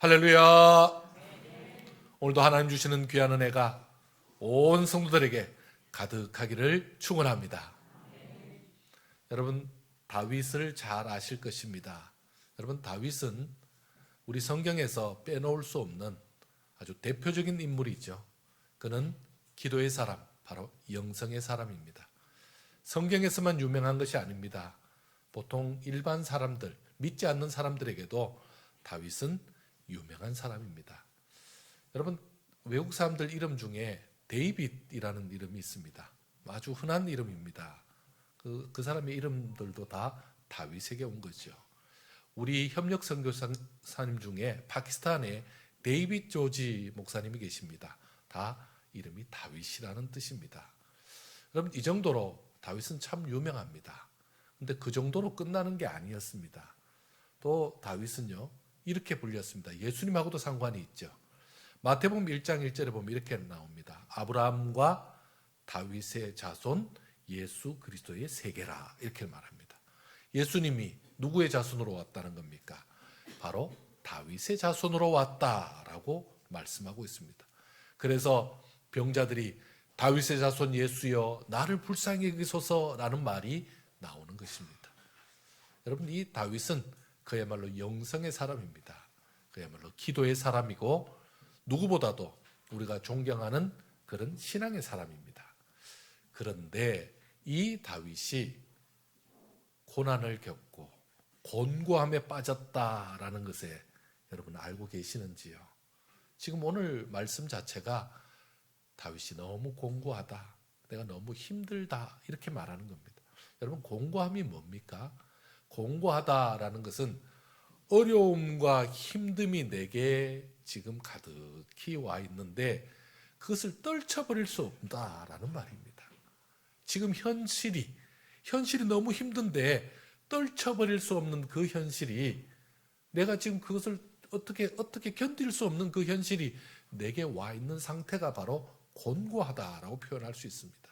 할렐루야. 오늘도 하나님 주시는 귀한 은혜가 온 성도들에게 가득하기를 축원합니다. 여러분, 다윗을 잘 아실 것입니다. 여러분, 다윗은 우리 성경에서 빼놓을 수 없는 아주 대표적인 인물이죠. 그는 기도의 사람, 바로 영성의 사람입니다. 성경에서만 유명한 것이 아닙니다. 보통 일반 사람들, 믿지 않는 사람들에게도 다윗은 유명한 사람입니다. 여러분, 외국 사람들 이름 중에 데이빗이라는 이름이 있습니다. 아주 흔한 이름입니다. 그 사람의 이름들도 다 다윗에게 온 거죠. 우리 협력 선교사님 중에 파키스탄에 데이빗 조지 목사님이 계십니다. 다 이름이 다윗이라는 뜻입니다. 여러분, 이 정도로 다윗은 참 유명합니다. 근데 그 정도로 끝나는 게 아니었습니다. 또 다윗은요, 이렇게 불렸습니다. 예수님하고도 상관이 있죠. 마태복음 1장 1절에 보면 이렇게 나옵니다. 아브라함과 다윗의 자손 예수 그리스도의 세계라, 이렇게 말합니다. 예수님이 누구의 자손으로 왔다는 겁니까? 바로 다윗의 자손으로 왔다라고 말씀하고 있습니다. 그래서 병자들이 다윗의 자손 예수여 나를 불쌍히 여기소서라는 말이 나오는 것입니다. 여러분, 이 다윗은 그야말로 영성의 사람입니다. 그야말로 기도의 사람이고 누구보다도 우리가 존경하는 그런 신앙의 사람입니다. 그런데 이 다윗이 고난을 겪고 곤고함에 빠졌다라는 것에 여러분 알고 계시는지요? 지금 오늘 말씀 자체가 다윗이 너무 곤고하다, 내가 너무 힘들다, 이렇게 말하는 겁니다. 여러분, 곤고함이 뭡니까? 곤고하다라는 것은 어려움과 힘듦이 내게 지금 가득히 와 있는데 그것을 떨쳐버릴 수 없다라는 말입니다. 지금 현실이 너무 힘든데 떨쳐버릴 수 없는 그 현실이, 내가 지금 그것을 어떻게 견딜 수 없는 그 현실이 내게 와 있는 상태가 바로 곤고하다라고 표현할 수 있습니다.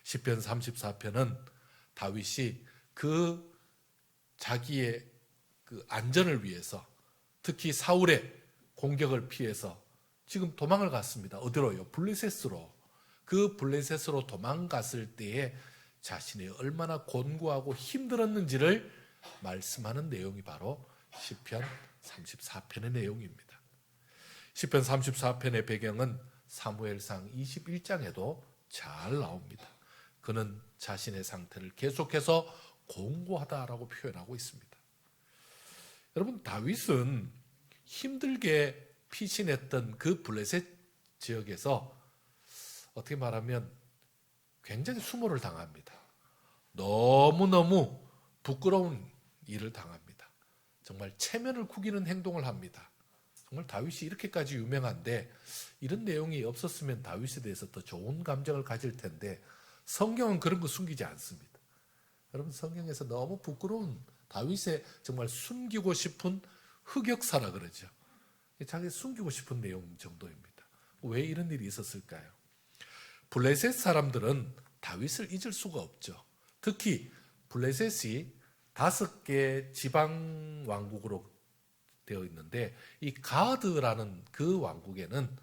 시편 34편은 다윗이 그 자기의 그 안전을 위해서, 특히 사울의 공격을 피해서 지금 도망을 갔습니다. 어디로요? 블레셋으로. 그 블레셋으로 도망갔을 때에 자신이 얼마나 곤고하고 힘들었는지를 말씀하는 내용이 바로 시편 34편의 내용입니다. 시편 34편의 배경은 사무엘상 21장에도 잘 나옵니다. 그는 자신의 상태를 계속해서 곤고하다라고 표현하고 있습니다. 여러분, 다윗은 힘들게 피신했던 그 블레셋 지역에서 어떻게 말하면 굉장히 수모를 당합니다. 너무너무 부끄러운 일을 당합니다. 정말 체면을 구기는 행동을 합니다. 정말 다윗이 이렇게까지 유명한데 이런 내용이 없었으면 다윗에 대해서 더 좋은 감정을 가질 텐데 성경은 그런 거 숨기지 않습니다. 여러분, 성경에서 너무 부끄러운 다윗의 정말 숨기고 싶은 흑역사라 그러죠. 자기 숨기고 싶은 내용 정도입니다. 왜 이런 일이 있었을까요? 블레셋 사람들은 다윗을 잊을 수가 없죠. 특히 블레셋이 5개 지방 왕국으로 되어 있는데 이 가드라는 그 왕국에는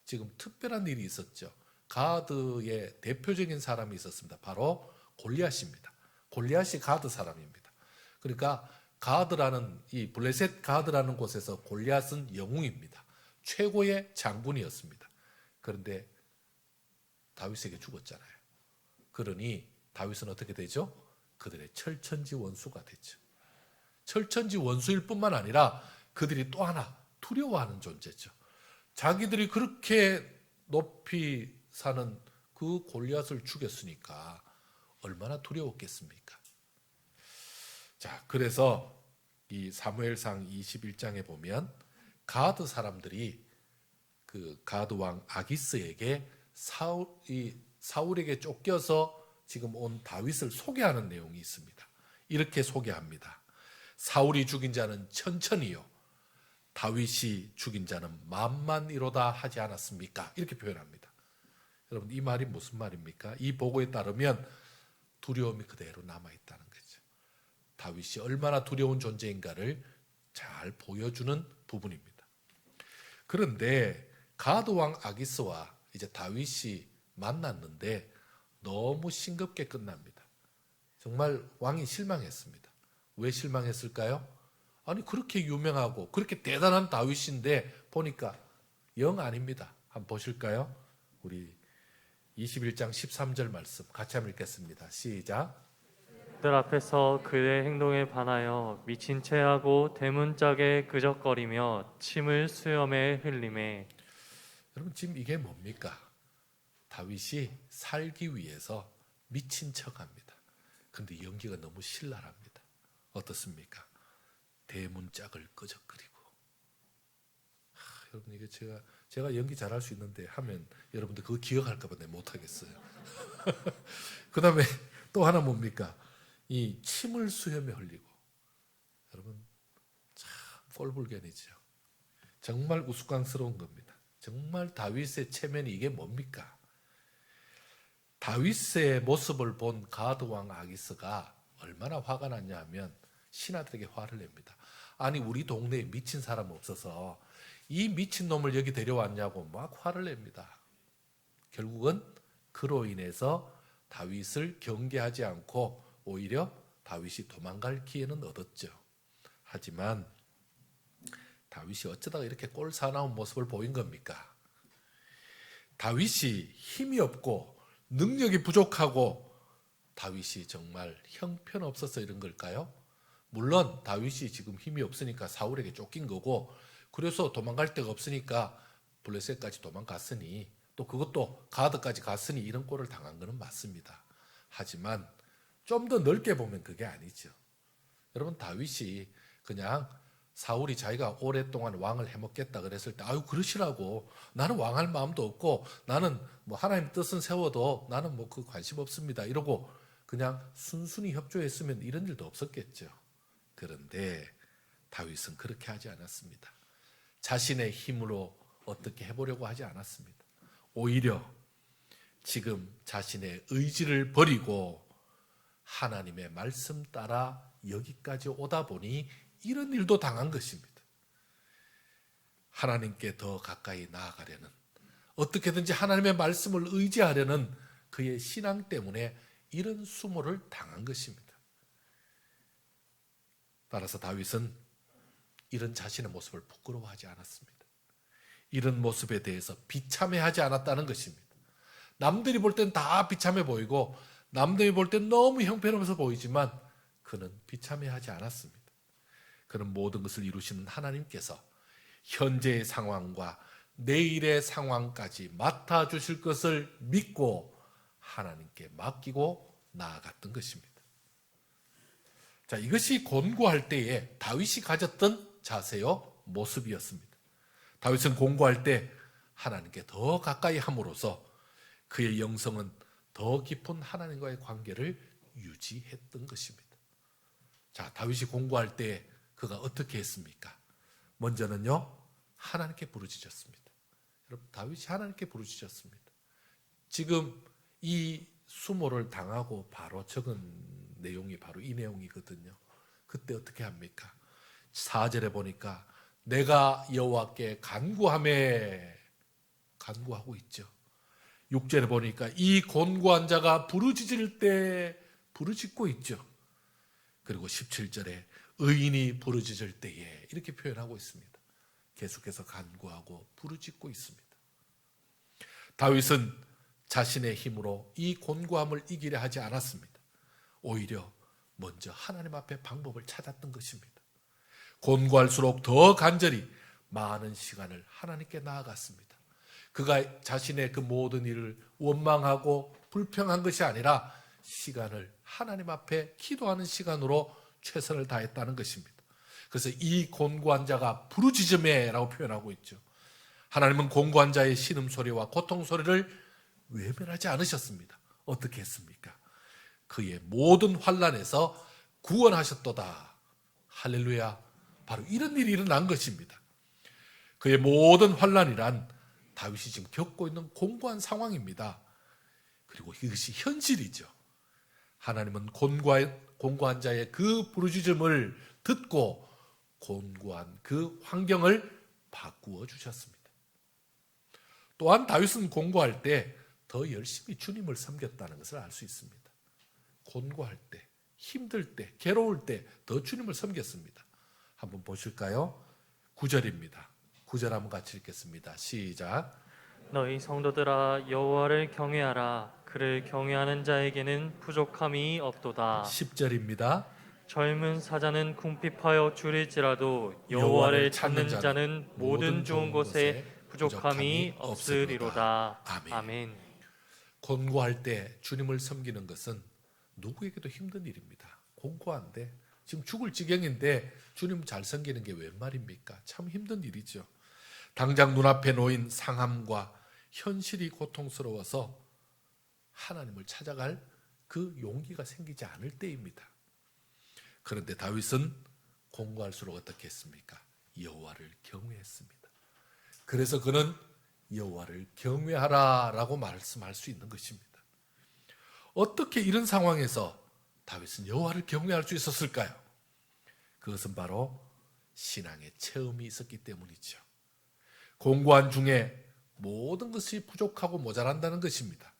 지금 특별한 일이 있었죠. 가드의 대표적인 사람이 있었습니다. 바로 골리앗입니다. 골리앗이 가드 사람입니다. 그러니까 가드라는 이 블레셋 가드라는 곳에서 골리앗은 영웅입니다. 최고의 장군이었습니다. 그런데 다윗에게 죽었잖아요. 그러니 다윗은 어떻게 되죠? 그들의 철천지 원수가 됐죠. 철천지 원수일 뿐만 아니라 그들이 또 하나 두려워하는 존재죠. 자기들이 그렇게 높이 사는 그 골리앗을 죽였으니까 얼마나 두려웠겠습니까? 자, 그래서 이 사무엘상 21장에 보면 가드 사람들이 그 가드 왕 아기스에게 사울에게 쫓겨서 지금 온 다윗을 소개하는 내용이 있습니다. 이렇게 소개합니다. 사울이 죽인 자는 천천히요, 다윗이 죽인 자는 만만이로다 하지 않았습니까? 이렇게 표현합니다. 여러분, 이 말이 무슨 말입니까? 이 보고에 따르면 두려움이 그대로 남아있다는 거죠. 다윗이 얼마나 두려운 존재인가를 잘 보여주는 부분입니다. 그런데 가드 왕 아기스와 이제 다윗이 만났는데 너무 싱겁게 끝납니다. 정말 왕이 실망했습니다. 왜 실망했을까요? 아니 그렇게 유명하고 그렇게 대단한 다윗인데 보니까 영 아닙니다. 한번 보실까요? 우리 21장 13절 말씀 같이 한번 읽겠습니다. 시작. 들 앞에서 그의 행동에 반하여 미친 체하고 대문짝에 그적거리며 침을 수염에 흘리매. 여러분 지금 이게 뭡니까? 다윗이 살기 위해서 미친 척합니다. 근데 연기가 너무 신랄합니다. 어떻습니까? 대문짝을 끄적거리고. 여러분 이게 제가 연기 잘할 수 있는데 하면 여러분들 그거 기억할까 봐 내가 못하겠어요. 그 다음에 또 하나 뭡니까? 이 침을 수염에 흘리고. 여러분 참 꼴불견이죠. 정말 우스꽝스러운 겁니다. 정말 다윗의 체면이 이게 뭡니까? 다윗의 모습을 본 가드 왕 아기스가 얼마나 화가 났냐 하면 신하들에게 화를 냅니다. 아니 우리 동네에 미친 사람 없어서 이 미친 놈을 여기 데려왔냐고 막 화를 냅니다. 결국은 그로 인해서 다윗을 경계하지 않고 오히려 다윗이 도망갈 기회는 얻었죠. 하지만 다윗이 어쩌다가 이렇게 꼴 사나운 모습을 보인 겁니까? 다윗이 힘이 없고 능력이 부족하고 다윗이 정말 형편없어서 이런 걸까요? 물론 다윗이 지금 힘이 없으니까 사울에게 쫓긴 거고 그래서 도망갈 데가 없으니까 블레셋까지 도망갔으니 또 그것도 가드까지 갔으니 이런 꼴을 당한 것은 맞습니다. 하지만 좀 더 넓게 보면 그게 아니죠. 여러분 다윗이 그냥 사울이 자기가 오랫동안 왕을 해먹겠다 그랬을 때 아유 그러시라고 나는 왕할 마음도 없고 나는 뭐 하나님 뜻은 세워도 나는 뭐 그 관심 없습니다 이러고 그냥 순순히 협조했으면 이런 일도 없었겠죠. 그런데 다윗은 그렇게 하지 않았습니다. 자신의 힘으로 어떻게 해보려고 하지 않았습니다. 오히려 지금 자신의 의지를 버리고 하나님의 말씀 따라 여기까지 오다 보니 이런 일도 당한 것입니다. 하나님께 더 가까이 나아가려는 어떻게든지 하나님의 말씀을 의지하려는 그의 신앙 때문에 이런 수모를 당한 것입니다. 따라서 다윗은 이런 자신의 모습을 부끄러워하지 않았습니다. 이런 모습에 대해서 비참해하지 않았다는 것입니다. 남들이 볼 땐 다 비참해 보이고 남들이 볼 땐 너무 형편없어 보이지만 그는 비참해하지 않았습니다. 그는 모든 것을 이루시는 하나님께서 현재의 상황과 내일의 상황까지 맡아주실 것을 믿고 하나님께 맡기고 나아갔던 것입니다. 자, 이것이 권고할 때에 다윗이 가졌던 자세요, 모습이었습니다. 다윗은 권고할 때 하나님께 더 가까이 함으로써 그의 영성은 더 깊은 하나님과의 관계를 유지했던 것입니다. 자, 다윗이 권고할 때 그가 어떻게 했습니까? 먼저는요, 하나님께 부르짖었습니다. 여러분, 다윗이 하나님께 부르짖었습니다. 지금 이 수모를 당하고 바로 적은 내용이 바로 이 내용이거든요. 그때 어떻게 합니까? 4절에 보니까 내가 여호와께 간구하며 간구하고 있죠. 6절에 보니까 이 곤고한 자가 부르짖을 때 부르짖고 있죠. 그리고 17절에 의인이 부르짖을 때에 이렇게 표현하고 있습니다. 계속해서 간구하고 부르짖고 있습니다. 다윗은 자신의 힘으로 이 곤고함을 이기려 하지 않았습니다. 오히려 먼저 하나님 앞에 방법을 찾았던 것입니다. 곤고할수록 더 간절히 많은 시간을 하나님께 나아갔습니다. 그가 자신의 그 모든 일을 원망하고 불평한 것이 아니라 시간을 하나님 앞에 기도하는 시간으로 최선을 다했다는 것입니다. 그래서 이 곤고한 자가 부르짖으매라고 표현하고 있죠. 하나님은 곤고한 자의 신음소리와 고통소리를 외면하지 않으셨습니다. 어떻게 했습니까? 그의 모든 환난에서 구원하셨도다. 할렐루야. 바로 이런 일이 일어난 것입니다. 그의 모든 환난이란 다윗이 지금 겪고 있는 공고한 상황입니다. 그리고 이것이 현실이죠. 하나님은 공고한 자의 그 부르짖음을 듣고 곤고한 그 환경을 바꾸어 주셨습니다. 또한 다윗은 곤고할 때 더 열심히 주님을 섬겼다는 것을 알 수 있습니다. 곤고할 때, 힘들 때, 괴로울 때 더 주님을 섬겼습니다. 한번 보실까요? 9절입니다. 9절 한번 같이 읽겠습니다. 시작. 너희 성도들아 여호와를 경외하라. 그를 경외하는 자에게는 부족함이 없도다. 10절입니다. 젊은 사자는 궁핍하여 줄일지라도 여호와를 찾는 자는 모든 좋은 것에 부족함이 없으리로다. 아멘. 곤고할 때 주님을 섬기는 것은 누구에게도 힘든 일입니다. 곤고한데 지금 죽을 지경인데 주님 잘 섬기는 게 웬 말입니까? 참 힘든 일이죠. 당장 눈앞에 놓인 상함과 현실이 고통스러워서 하나님을 찾아갈 그 용기가 생기지 않을 때입니다. 그런데 다윗은 곤고할수록 어떻게 했습니까? 여호와를 경외했습니다. 그래서 그는 여호와를 경외하라라고 말씀할 수 있는 것입니다. 어떻게 이런 상황에서 다윗은 여호와를 경외할 수 있었을까요? 그것은 바로 신앙의 체험이 있었기 때문이죠. 공고한 중에 모든 것이 부족하고 모자란다는 것입니다.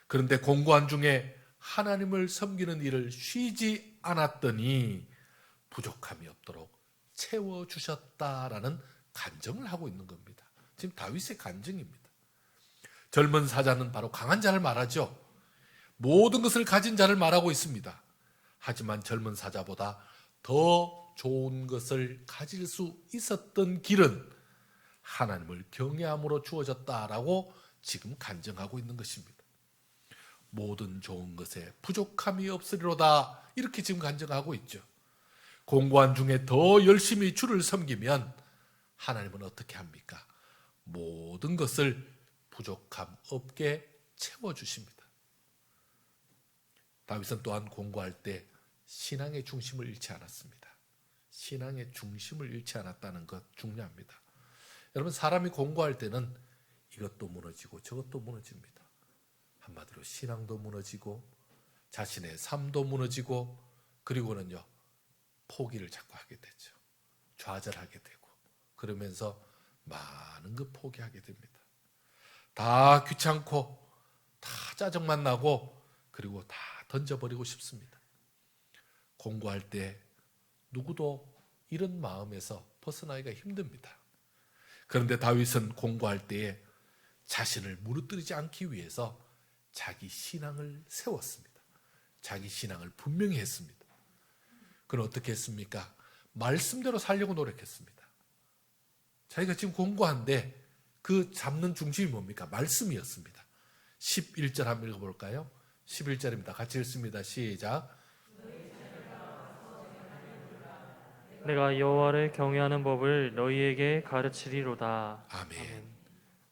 그런데 공고한 중에 하나님을 섬기는 일을 쉬지 않았더니 부족함이 없도록 채워주셨다라는 간증을 하고 있는 겁니다. 지금 다윗의 간증입니다. 젊은 사자는 바로 강한 자를 말하죠. 모든 것을 가진 자를 말하고 있습니다. 하지만 젊은 사자보다 더 좋은 것을 가질 수 있었던 길은 하나님을 경외함으로 주어졌다라고 지금 간증하고 있는 것입니다. 모든 좋은 것에 부족함이 없으리로다 이렇게 지금 간증하고 있죠. 공고한 중에 더 열심히 주를 섬기면 하나님은 어떻게 합니까? 모든 것을 부족함 없게 채워주십니다. 다윗은 또한 공고할 때 신앙의 중심을 잃지 않았습니다. 신앙의 중심을 잃지 않았다는 것 중요합니다. 여러분, 사람이 공고할 때는 이것도 무너지고 저것도 무너집니다. 한마디로 신앙도 무너지고 자신의 삶도 무너지고 그리고는요 포기를 자꾸 하게 되죠. 좌절하게 되고 그러면서 많은 거 포기하게 됩니다. 다 귀찮고 다 짜증만 나고 그리고 다 던져버리고 싶습니다. 공고할 때 누구도 이런 마음에서 벗어나기가 힘듭니다. 그런데 다윗은 공고할 때에 자신을 무너뜨리지 않기 위해서 자기 신앙을 세웠습니다. 자기 신앙을 분명히 했습니다. 그는 어떻게 했습니까? 말씀대로 살려고 노력했습니다. 자기가 지금 공고한데 그 잡는 중심이 뭡니까? 말씀이었습니다. 11절 한번 읽어볼까요? 11절입니다. 같이 읽습니다. 시작. 내가 여호와를 경외하는 법을 너희에게 가르치리로다. 아멘.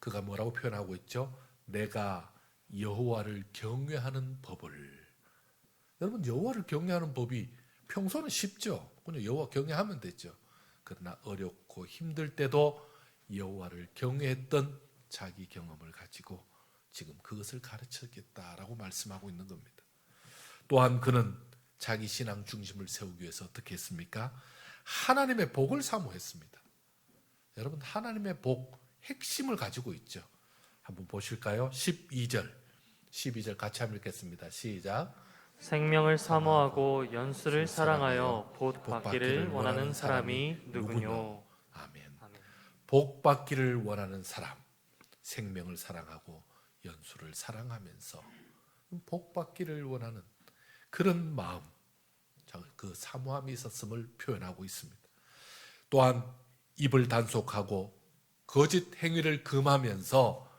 그가 뭐라고 표현하고 있죠? 내가 여호와를 경외하는 법을. 여러분, 여호와를 경외하는 법이 평소는 쉽죠. 그냥 여호와 경외하면 됐죠. 그러나 어렵고 힘들 때도 여호와를 경외했던 자기 경험을 가지고 지금 그것을 가르치겠다라고 말씀하고 있는 겁니다. 또한 그는 자기 신앙 중심을 세우기 위해서 어떻게 했습니까? 하나님의 복을 사모했습니다. 여러분, 하나님의 복 핵심을 가지고 있죠. 한번 보실까요? 12절 같이 한번 읽겠습니다. 시작. 생명을 사모하고 연수를 사랑하여 복 받기를 원하는 사람이 누구뇨? 아멘. 복 받기를 원하는 사람, 생명을 사랑하고 연수를 사랑하면서 복 받기를 원하는 그런 마음, 그 사모함이 있었음을 표현하고 있습니다. 또한 입을 단속하고 거짓 행위를 금하면서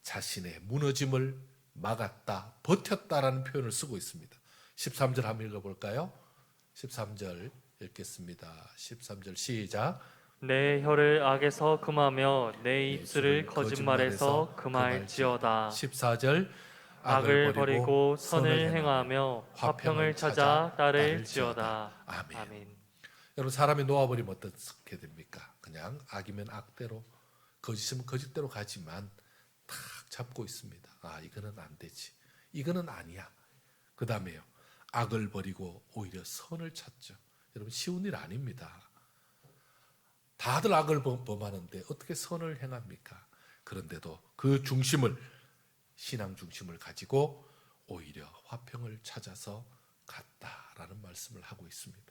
자신의 무너짐을 막았다, 버텼다라는 표현을 쓰고 있습니다. 13절 한번 읽어볼까요? 13절 읽겠습니다. 13절 시작. 내 혀를 악에서 금하며 내 입술을 거짓말에서 금할지어다. 14절 악을 버리고 선을 행하며 화평을 찾아 따를지어다. 아멘. 여러분, 사람이 놓아버리면 어떻게 됩니까? 그냥 악이면 악대로, 거짓이면 거짓대로 가지만 탁 잡고 있습니다. 아, 이거는 안 되지. 이거는 아니야. 그 다음에요. 악을 버리고 오히려 선을 찾죠. 여러분, 쉬운 일 아닙니다. 다들 악을 범하는데 어떻게 선을 행합니까? 그런데도 그 중심을, 신앙 중심을 가지고 오히려 화평을 찾아서 갔다라는 말씀을 하고 있습니다.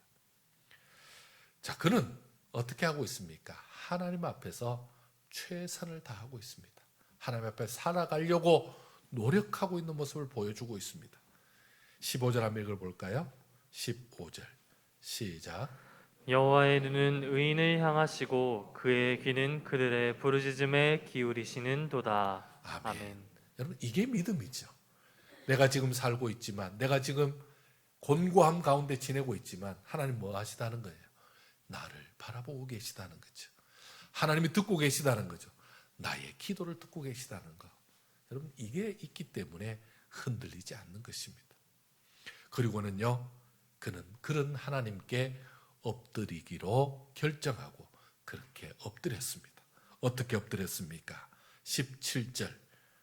자, 그는 어떻게 하고 있습니까? 하나님 앞에서 최선을 다하고 있습니다. 하나님 앞에 살아가려고 노력하고 있는 모습을 보여주고 있습니다. 15절 한번 읽어볼까요? 15절 시작. 여호와의 눈은 의인을 향하시고 그의 귀는 그들의 부르짖음에 기울이시는도다. 아멘. 아멘. 여러분, 이게 믿음이죠. 내가 지금 살고 있지만, 내가 지금 곤고함 가운데 지내고 있지만 하나님 뭐 하시다는 거예요? 나를 바라보고 계시다는 거죠. 하나님이 듣고 계시다는 거죠. 나의 기도를 듣고 계시다는 거. 여러분, 이게 있기 때문에 흔들리지 않는 것입니다. 그리고는요, 그는 그런 하나님께 엎드리기로 결정하고 그렇게 엎드렸습니다. 어떻게 엎드렸습니까? 17절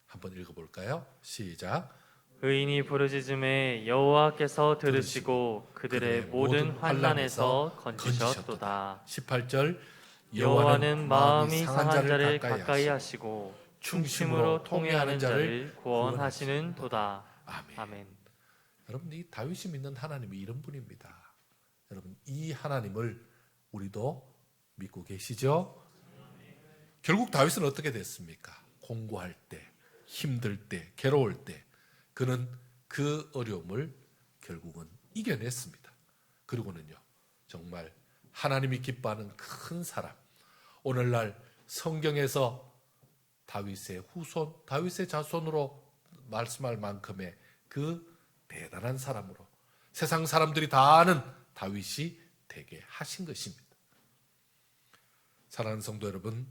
한번 읽어볼까요? 시작. 의인이 부르짖음에 여호와께서 들으시고 그들의 모든 환난에서 건지셨도다. 18절. 여호와는 마음이 상한 자를 가까이 하시고 충심으로 통회하는 자를 구원하시는 도다. 아멘. 아멘. 여러분, 이 다윗이 믿는 하나님이 이런 분입니다. 여러분, 이 하나님을 우리도 믿고 계시죠? 결국 다윗은 어떻게 됐습니까? 공고할 때, 힘들 때, 괴로울 때 그는 그 어려움을 결국은 이겨냈습니다. 그리고는요, 정말 하나님이 기뻐하는 큰 사람, 오늘날 성경에서 다윗의 후손, 다윗의 자손으로 말씀할 만큼의 그 대단한 사람으로 세상 사람들이 다 아는 다윗이 되게 하신 것입니다. 사랑하는 성도 여러분,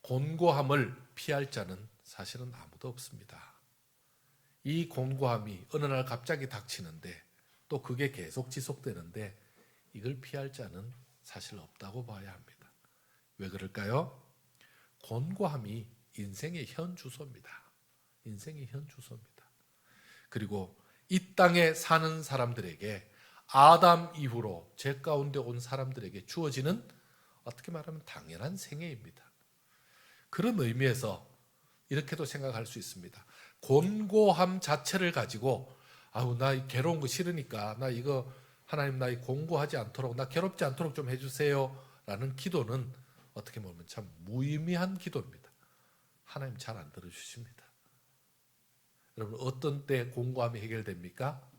곤고함을 피할 자는 사실은 아무도 없습니다. 이 곤고함이 어느 날 갑자기 닥치는데 또 그게 계속 지속되는데 이걸 피할 자는 사실 없다고 봐야 합니다. 왜 그럴까요? 곤고함이 인생의 현 주소입니다. 인생의 현 주소입니다. 그리고 이 땅에 사는 사람들에게, 아담 이후로 죄 가운데 온 사람들에게 주어지는 어떻게 말하면 당연한 생애입니다. 그런 의미에서 이렇게도 생각할 수 있습니다. 곤고함 자체를 가지고 나 괴로운 거 싫으니까 나 이거 하나님 나 곤고하지 않도록, 나 괴롭지 않도록 좀 해주세요 라는 기도는 어떻게 보면 참 무의미한 기도입니다. 하나님 잘 안 들어주십니다. 여러분, 어떤 때 곤고함이 해결됩니까?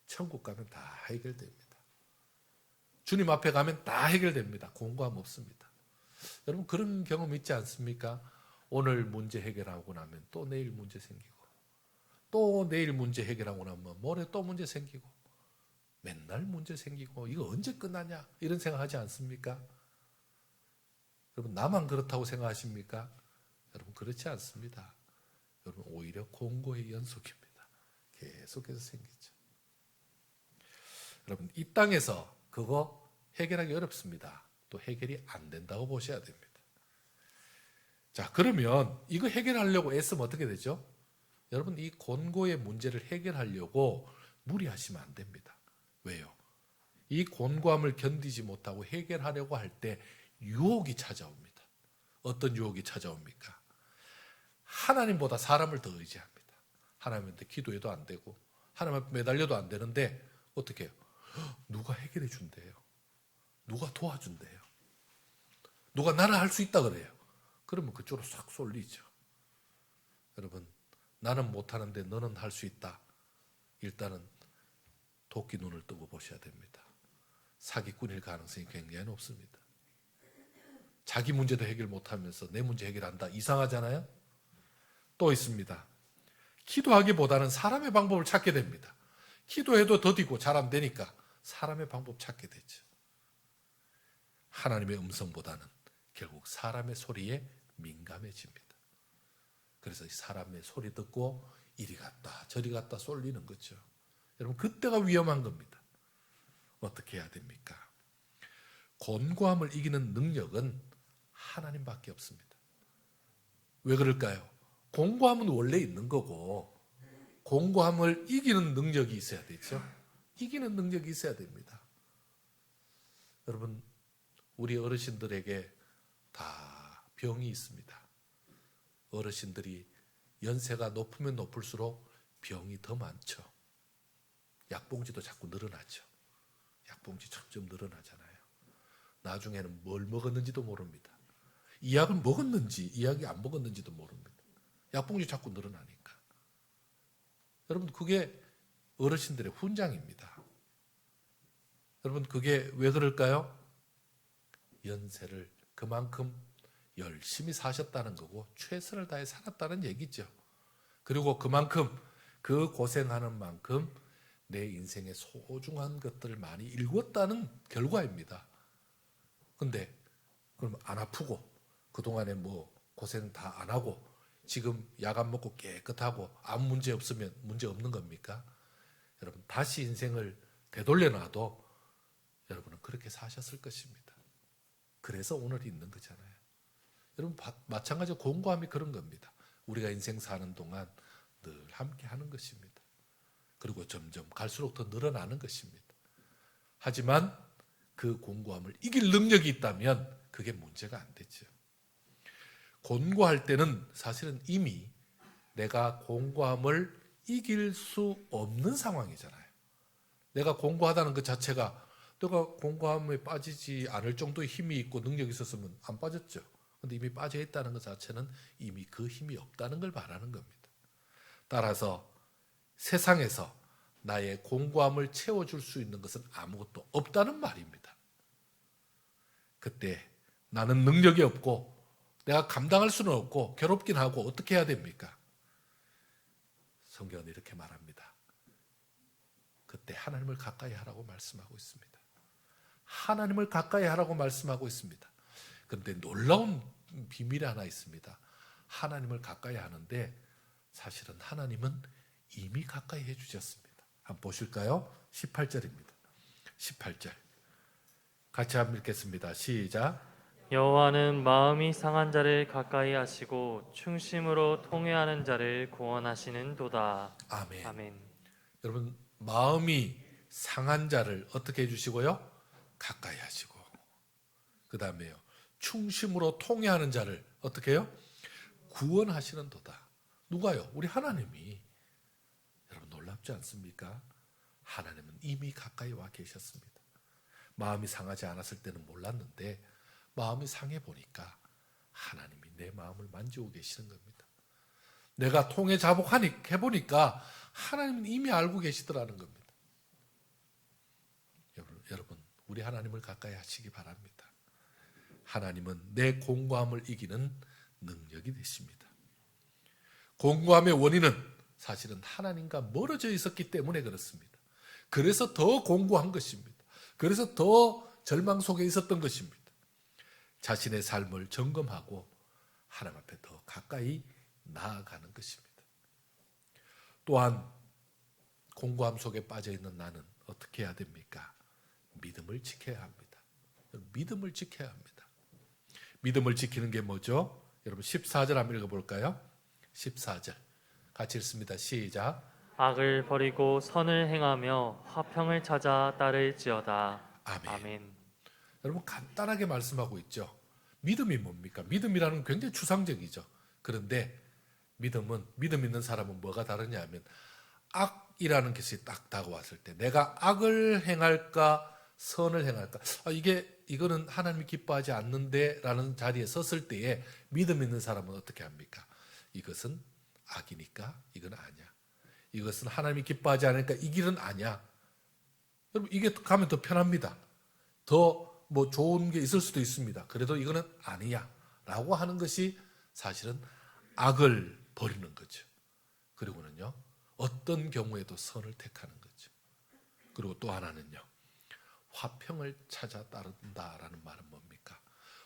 천국 가면 다 해결됩니다. 주님 앞에 가면 다 해결됩니다. 곤고함 없습니다. 여러분, 그런 경험 있지 않습니까? 오늘 문제 해결하고 나면 또 내일 문제 생기고, 또 내일 문제 해결하고 나면 모레 또 문제 생기고, 맨날 문제 생기고 이거 언제 끝나냐 이런 생각하지 않습니까? 여러분, 나만 그렇다고 생각하십니까? 여러분, 그렇지 않습니다. 여러분, 오히려 곤고의 연속입니다. 계속해서 생기죠. 여러분, 이 땅에서 그거 해결하기 어렵습니다. 또 해결이 안 된다고 보셔야 됩니다. 자, 그러면 이거 해결하려고 애쓰면 어떻게 되죠? 여러분, 이 곤고의 문제를 해결하려고 무리하시면 안 됩니다. 왜요? 이 곤고함을 견디지 못하고 해결하려고 할 때 유혹이 찾아옵니다. 어떤 유혹이 찾아옵니까? 하나님보다 사람을 더 의지합니다. 하나님한테 기도해도 안 되고 하나님한테 매달려도 안 되는데 어떻게 해요? 누가 해결해 준대요. 누가 도와준대요. 누가 나는 할 수 있다 그래요. 그러면 그쪽으로 싹 쏠리죠. 여러분, 나는 못하는데 너는 할 수 있다. 일단은 도끼 눈을 뜨고 보셔야 됩니다. 사기꾼일 가능성이 굉장히 높습니다. 자기 문제도 해결 못하면서 내 문제 해결한다. 이상하잖아요. 또 있습니다. 기도하기보다는 사람의 방법을 찾게 됩니다. 기도해도 더디고 잘 안 되니까 사람의 방법 찾게 되죠. 하나님의 음성보다는 결국 사람의 소리에 민감해집니다. 그래서 사람의 소리 듣고 이리 갔다 저리 갔다 쏠리는 거죠. 여러분, 그때가 위험한 겁니다. 어떻게 해야 됩니까? 곤고함을 이기는 능력은 하나님밖에 없습니다. 왜 그럴까요? 곤고함은 원래 있는 거고 곤고함을 이기는 능력이 있어야 되죠. 이기는 능력이 있어야 됩니다. 여러분, 우리 어르신들에게 다 병이 있습니다. 어르신들이 연세가 높으면 높을수록 병이 더 많죠. 약봉지도 자꾸 늘어나죠. 약봉지 점점 늘어나잖아요. 나중에는 뭘 먹었는지도 모릅니다. 이 약을 먹었는지 이 약이 안 먹었는지도 모릅니다. 약봉지 자꾸 늘어나니까. 여러분 그게 어르신들의 훈장입니다. 여러분 그게 왜 그럴까요? 연세를 그만큼 열심히 사셨다는 거고 최선을 다해 살았다는 얘기죠. 그리고 그만큼 그 고생하는 만큼 내 인생의 소중한 것들을 많이 읽었다는 결과입니다. 근데 그럼 안 아프고 그동안에 뭐 고생 다 안 하고 지금 약 안 먹고 깨끗하고 아무 문제 없으면 문제 없는 겁니까? 여러분 다시 인생을 되돌려 놔도 여러분은 그렇게 사셨을 것입니다. 그래서 오늘 있는 거잖아요. 여러분 마찬가지로 공고함이 그런 겁니다. 우리가 인생 사는 동안 늘 함께 하는 것입니다. 그리고 점점 갈수록 더 늘어나는 것입니다. 하지만 그 공고함을 이길 능력이 있다면 그게 문제가 안 되죠. 공고할 때는 사실은 이미 내가 공고함을 이길 수 없는 상황이잖아요. 내가 공고하다는 것 자체가 내가 공고함에 빠지지 않을 정도의 힘이 있고 능력이 있었으면 안 빠졌죠. 근데 이미 빠져 있다는 것 자체는 이미 그 힘이 없다는 걸 말하는 겁니다. 따라서 세상에서 나의 공고함을 채워줄 수 있는 것은 아무것도 없다는 말입니다. 그때 나는 능력이 없고 내가 감당할 수는 없고 괴롭긴 하고 어떻게 해야 됩니까? 성경은 이렇게 말합니다. 그때 하나님을 가까이 하라고 말씀하고 있습니다. 하나님을 가까이 하라고 말씀하고 있습니다. 그런데 놀라운 비밀이 하나 있습니다. 하나님을 가까이 하는데 사실은 하나님은 이미 가까이 해주셨습니다. 한번 보실까요? 18절입니다. 18절 같이 한번 읽겠습니다. 시작. 여호와는 마음이 상한 자를 가까이 하시고 충심으로 통회하는 자를 구원하시는 도다. 아멘. 아멘. 여러분 마음이 상한 자를 어떻게 해주시고요? 가까이 하시고 그 다음에요 충심으로 통회하는 자를 어떻게 해요? 구원하시는 도다. 누가요? 우리 하나님이. 여러분 놀랍지 않습니까? 하나님은 이미 가까이 와 계셨습니다. 마음이 상하지 않았을 때는 몰랐는데 마음이 상해 보니까 하나님이 내 마음을 만지고 계시는 겁니다. 내가 통해 자복해보니까 하나님은 이미 알고 계시더라는 겁니다. 여러분 우리 하나님을 가까이 하시기 바랍니다. 하나님은 내 공고함을 이기는 능력이 되십니다. 공고함의 원인은 사실은 하나님과 멀어져 있었기 때문에 그렇습니다. 그래서 더 공고한 것입니다. 그래서 더 절망 속에 있었던 것입니다. 자신의 삶을 점검하고 하나님 앞에 더 가까이 나아가는 것입니다. 또한 공고함 속에 빠져있는 나는 어떻게 해야 됩니까? 믿음을 지켜야 합니다. 믿음을 지켜야 합니다. 믿음을 지키는 게 뭐죠? 여러분 14절 한번 읽어볼까요? 14절 같이 읽습니다. 시작. 악을 버리고 선을 행하며 화평을 찾아 따를지어다. 아멘. 아멘. 여러분 간단하게 말씀하고 있죠. 믿음이 뭡니까? 믿음이라는 건 굉장히 추상적이죠. 그런데 믿음 있는 사람은 뭐가 다르냐 하면 악이라는 것이 딱 다가왔을 때 내가 악을 행할까 선을 행할까 이거는 하나님이 기뻐하지 않는데 라는 자리에 섰을 때에 믿음 있는 사람은 어떻게 합니까? 이것은 악이니까 이건 아니야. 이것은 하나님이 기뻐하지 않으니까 이 길은 아니야. 여러분 이게 가면 더 편합니다. 더 뭐 좋은 게 있을 수도 있습니다. 그래도 이거는 아니야 라고 하는 것이 사실은 악을 버리는 거죠. 그리고는요 어떤 경우에도 선을 택하는 거죠. 그리고 또 하나는요 화평을 찾아 따른다라는 말은 뭡니까?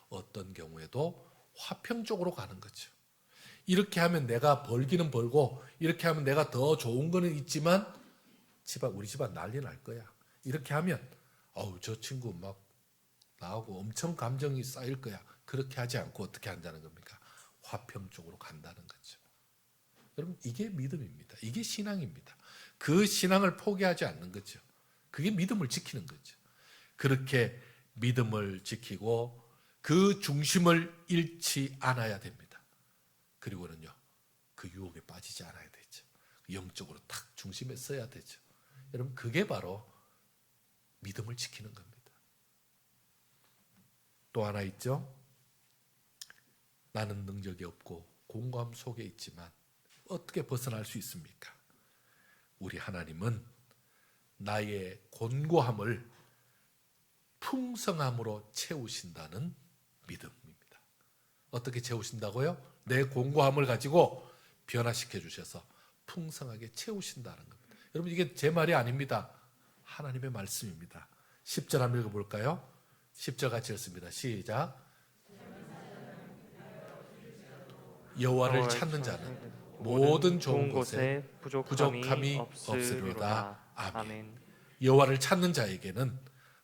어떤 경우에도 화평 쪽으로 가는 거죠. 이렇게 하면 내가 벌기는 벌고 이렇게 하면 내가 더 좋은 거는 있지만 우리 집안 난리 날 거야. 이렇게 하면 저 친구 막 나하고 엄청 감정이 쌓일 거야. 그렇게 하지 않고 어떻게 한다는 겁니까? 화평 쪽으로 간다는 거죠. 여러분 이게 믿음입니다. 이게 신앙입니다. 그 신앙을 포기하지 않는 거죠. 그게 믿음을 지키는 거죠. 그렇게 믿음을 지키고 그 중심을 잃지 않아야 됩니다. 그리고는요, 그 유혹에 빠지지 않아야 되죠. 영적으로 탁 중심에 서야 되죠. 여러분, 그게 바로 믿음을 지키는 겁니다. 또 하나 있죠. 나는 능력이 없고 공고함 속에 있지만 어떻게 벗어날 수 있습니까? 우리 하나님은 나의 곤고함을 풍성함으로 채우신다는 믿음입니다. 어떻게 채우신다고요? 내 곤고함을 가지고 변화시켜 주셔서 풍성하게 채우신다는 겁니다. 여러분, 이게 제 말이 아닙니다. 하나님의 말씀입니다. 10절 한번 읽어볼까요? 10절 같이 읽습니다. 시작. 여호와를 찾는 자는 모든 좋은 곳에 부족함이 없으리로다. 아멘. 여호와를 찾는 자에게는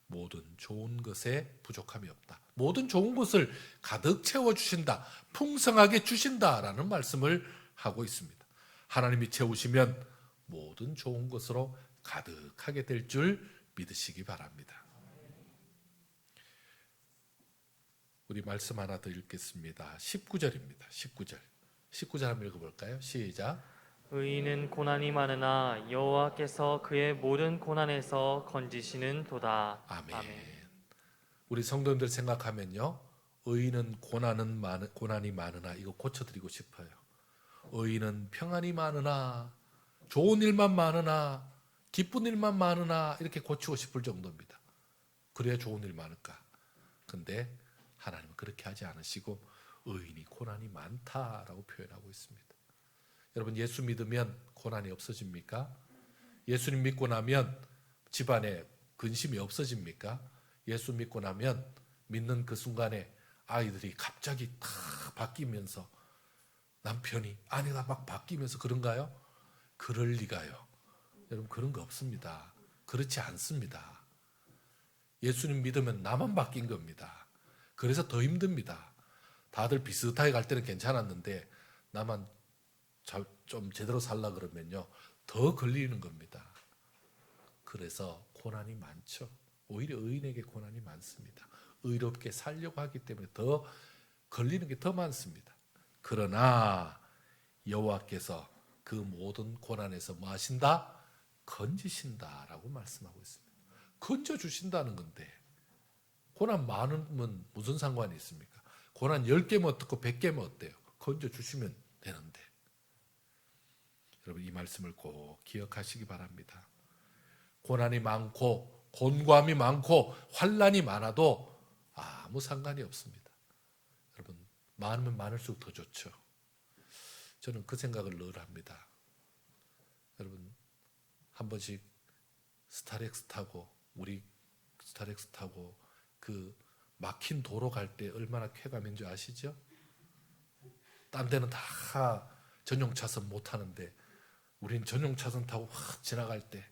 모든 좋은 것에 부족함이 없다. 모든 좋은 것을 가득 채워주신다. 풍성하게 주신다라는 말씀을 하고 있습니다. 하나님이 채우시면 모든 좋은 것으로 가득하게 될 줄 믿으시기 바랍니다. 우리 말씀 하나 더 읽겠습니다. 19절입니다. 19절 한번 읽어볼까요? 시작. 의인은 고난이 많으나 여호와께서 그의 모든 고난에서 건지시는 도다. 아멘. 우리 성도님들 생각하면요, 의인은 고난이 많으나 이거 고쳐드리고 싶어요. 의인은 평안이 많으나 좋은 일만 많으나 기쁜 일만 많으나 이렇게 고치고 싶을 정도입니다. 그래야 좋은 일 많을까? 근데 하나님은 그렇게 하지 않으시고 의인이 고난이 많다라고 표현하고 있습니다. 여러분, 예수 믿으면 고난이 없어집니까? 예수님 믿고 나면 집안에 근심이 없어집니까? 예수 믿고 나면 믿는 그 순간에 아이들이 갑자기 다 바뀌면서 남편이 아내가 막 바뀌면서 그런가요? 그럴 리가요. 여러분, 그런 거 없습니다. 그렇지 않습니다. 예수님 믿으면 나만 바뀐 겁니다. 그래서 더 힘듭니다. 다들 비슷하게 갈 때는 괜찮았는데 나만 좀 제대로 살라 그러면요, 더 걸리는 겁니다. 그래서 고난이 많죠. 오히려 의인에게 고난이 많습니다. 의롭게 살려고 하기 때문에 더 걸리는 게 더 많습니다. 그러나 여호와께서 그 모든 고난에서 뭐 하신다? 건지신다라고 말씀하고 있습니다. 건져주신다는 건데 고난 많으면 무슨 상관이 있습니까? 고난 10개면 어떻고 100개면 어때요? 건져주시면 되는데. 여러분, 이 말씀을 꼭 기억하시기 바랍니다. 고난이 많고 곤고함이 많고 환난이 많아도 아무 상관이 없습니다. 여러분, 많으면 많을수록 더 좋죠. 저는 그 생각을 늘 합니다. 여러분, 한 번씩 스타렉스 타고 그 막힌 도로 갈 때 얼마나 쾌감인 줄 아시죠? 딴 데는 다 전용 차선 못 타는데 우린 전용 차선 타고 확 지나갈 때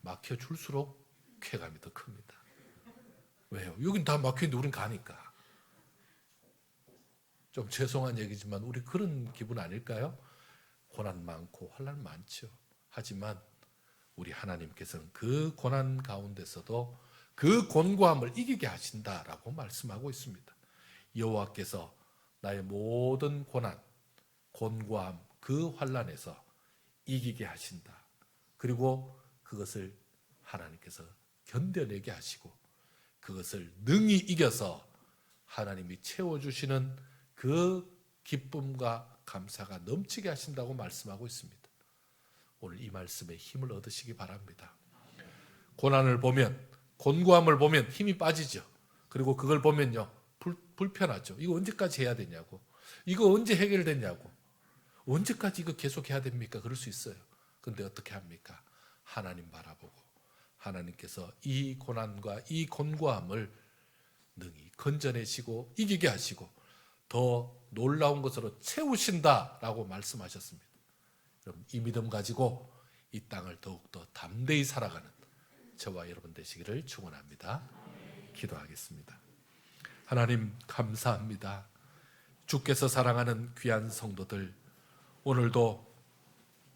막혀줄수록 쾌감이 더 큽니다. 왜요? 여긴 다 막혀있는데 우린 가니까. 좀 죄송한 얘기지만 우리 그런 기분 아닐까요? 고난 많고 환난 많죠. 하지만 우리 하나님께서는 그 고난 가운데서도 그 곤고함을 이기게 하신다라고 말씀하고 있습니다. 여호와께서 나의 모든 고난, 곤고함, 그 환난에서 이기게 하신다. 그리고 그것을 하나님께서 견뎌내게 하시고 그것을 능히 이겨서 하나님이 채워주시는 그 기쁨과 감사가 넘치게 하신다고 말씀하고 있습니다. 오늘 이 말씀에 힘을 얻으시기 바랍니다. 고난을 보면, 곤고함을 보면 힘이 빠지죠. 그리고 그걸 보면요, 불편하죠. 이거 언제까지 해야 되냐고, 이거 언제 해결되냐고, 언제까지 이거 계속 해야 됩니까? 그럴 수 있어요. 근데 어떻게 합니까? 하나님 바라보고 하나님께서 이 고난과 이 곤고함을 능히 건져내시고 이기게 하시고 더 놀라운 것으로 채우신다라고 말씀하셨습니다. 여러분, 이 믿음 가지고 이 땅을 더욱더 담대히 살아가는 저와 여러분 되시기를 축원합니다. 기도하겠습니다. 하나님, 감사합니다. 주께서 사랑하는 귀한 성도들, 오늘도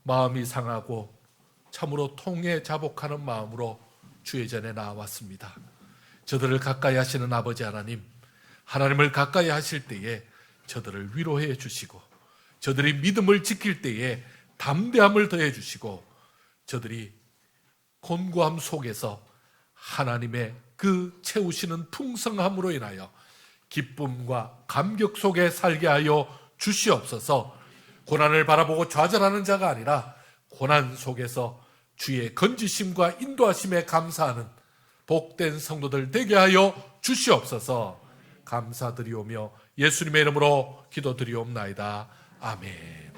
마음이 상하고 참으로 통해 자복하는 마음으로 주의 전에 나왔습니다. 저들을 가까이 하시는 아버지 하나님, 하나님을 가까이 하실 때에 저들을 위로해 주시고, 저들이 믿음을 지킬 때에 담대함을 더해 주시고, 저들이 곤고함 속에서 하나님의 그 채우시는 풍성함으로 인하여 기쁨과 감격 속에 살게 하여 주시옵소서. 고난을 바라보고 좌절하는 자가 아니라 고난 속에서 주의 건지심과 인도하심에 감사하는 복된 성도들 되게 하여 주시옵소서. 감사드리오며 예수님의 이름으로 기도드리옵나이다. 아멘.